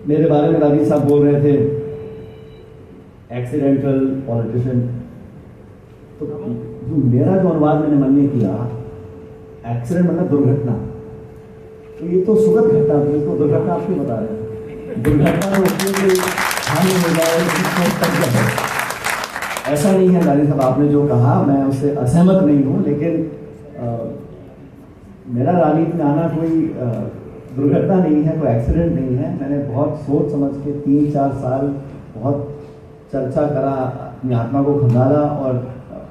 मेरे बारे में राजीव साहब बोल रहे थे एक्सीडेंटल पॉलिटिशियन, तो जो मेरा जो अनुवाद मैंने मन में किया, एक्सीडेंट मतलब दुर्घटना, तो ये तो सुखद घटना थी, इसको दुर्घटना आप क्यों बता रहे हैं? दुर्घटना में उसमें हानि हो जाए ऐसा नहीं है। राजीव साहब आपने जो कहा मैं उससे असहमत नहीं हूँ, लेकिन मेरा राजनीति में आना कोई दुर्घटना नहीं है, कोई एक्सीडेंट नहीं है। मैंने बहुत सोच समझ के 3-4 साल बहुत चर्चा करा, अपनी आत्मा को खंगाला और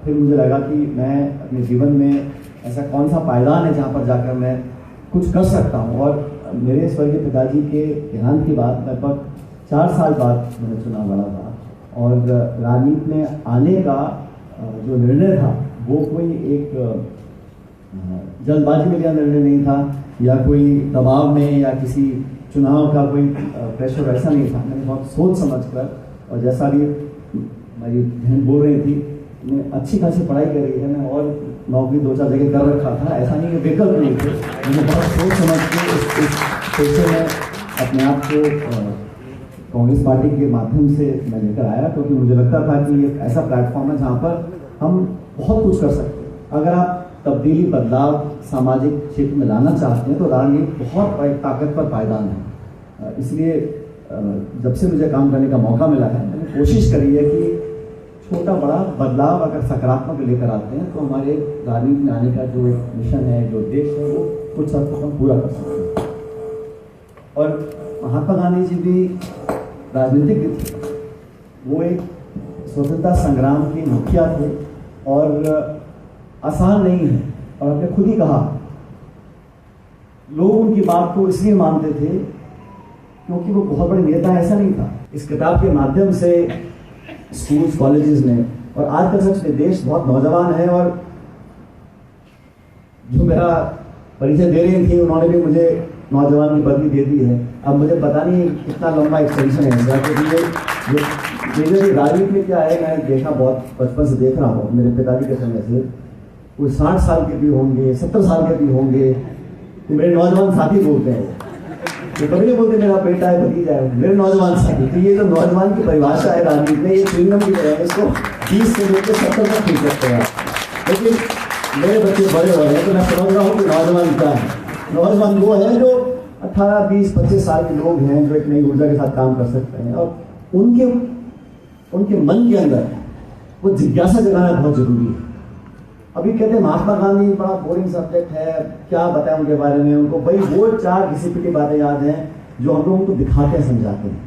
फिर मुझे लगा कि मैं अपने जीवन में ऐसा कौन सा पायदान है जहाँ पर जाकर मैं कुछ कर सकता हूँ। और मेरे स्वर्गीय पिताजी के देहांत के बाद लगभग 4 साल बाद मैंने चुनाव लड़ा था, और राजनीति में आने का जो निर्णय था वो कोई एक जल्दबाजी में लिया निर्णय नहीं था, या कोई दबाव में या किसी चुनाव का कोई प्रेशर ऐसा नहीं था। मैंने बहुत सोच समझ कर, और जैसा भी मेरी बहन बोल रही थी, मैं अच्छी खासी पढ़ाई करी है, मैं और नौकरी 2-4 जगह कर रखा था, ऐसा नहीं कि विकल्प नहीं थे। मैंने बहुत सोच समझ के इस पेशे में अपने आप को कांग्रेस पार्टी के माध्यम से मैं लेकर आया, क्योंकि मुझे लगता था कि ये ऐसा प्लेटफॉर्म है जहाँ पर हम बहुत कुछ कर सकते हैं। अगर आप तब्दीली बदलाव सामाजिक क्षेत्र में लाना चाहते हैं तो राजनीति बहुत एक ताकतवर पायदान है। इसलिए जब से मुझे काम करने का मौका मिला है, मैंने कोशिश करी है कि छोटा बड़ा बदलाव अगर सकारात्मक लेकर आते हैं तो हमारे राजनीति में आने का जो मिशन है, जो उद्देश्य है, वो कुछ हद तक हम पूरा कर सकते हैं। और महात्मा गांधी जी भी राजनीतिक थे, वो एक स्वतंत्रता संग्राम के मुखिया थे, और आसान नहीं है। और आपने खुद ही कहा, लोग उनकी बात को इसलिए मानते थे क्योंकि वो बहुत बड़े नेता, ऐसा नहीं था। इस किताब के माध्यम से स्कूल्स कॉलेजेस में, और आजकल सच में देश बहुत नौजवान है, और जो मेरा परिचय दे रही थी उन्होंने भी मुझे नौजवान की पदवी दे दी है। अब मुझे पता नहीं कितना लंबा एक्सटेंशन है, क्योंकि ये राजनीति में क्या है, मैंने देखा बहुत बचपन से देख रहा हूँ मेरे पिताजी के समय से, कोई 60 साल के भी होंगे, 70 साल के भी होंगे, तो मेरे नौजवान साथी बोलते हैं, तो कभी नहीं बोलते मेरा बेटा है, भतीजा है, मेरे नौजवान साथी। तो ये जो नौजवान की परिभाषा है राजनीति में, ये च्युइंगम की तरह है, इसको 20 से लेकर 70 तक पी सकते हैं। लेकिन मेरे बच्चे बड़े हो रहे हैं तो मैं समझ रहा हूँ कि नौजवान क्या है। नौजवान वो है जो 18, 20, 25 साल के लोग हैं, जो एक नई ऊर्जा के साथ काम कर सकते हैं, और उनके मन के अंदर वो जिज्ञासा जगाना बहुत जरूरी है। अभी कहते हैं महात्मा गांधी बड़ा बोरिंग सब्जेक्ट है, क्या बताएं उनके बारे में, उनको वही वो 4 घिसी पिटी बातें याद हैं जो हम लोग उनको दिखाते हैं, समझाते हैं।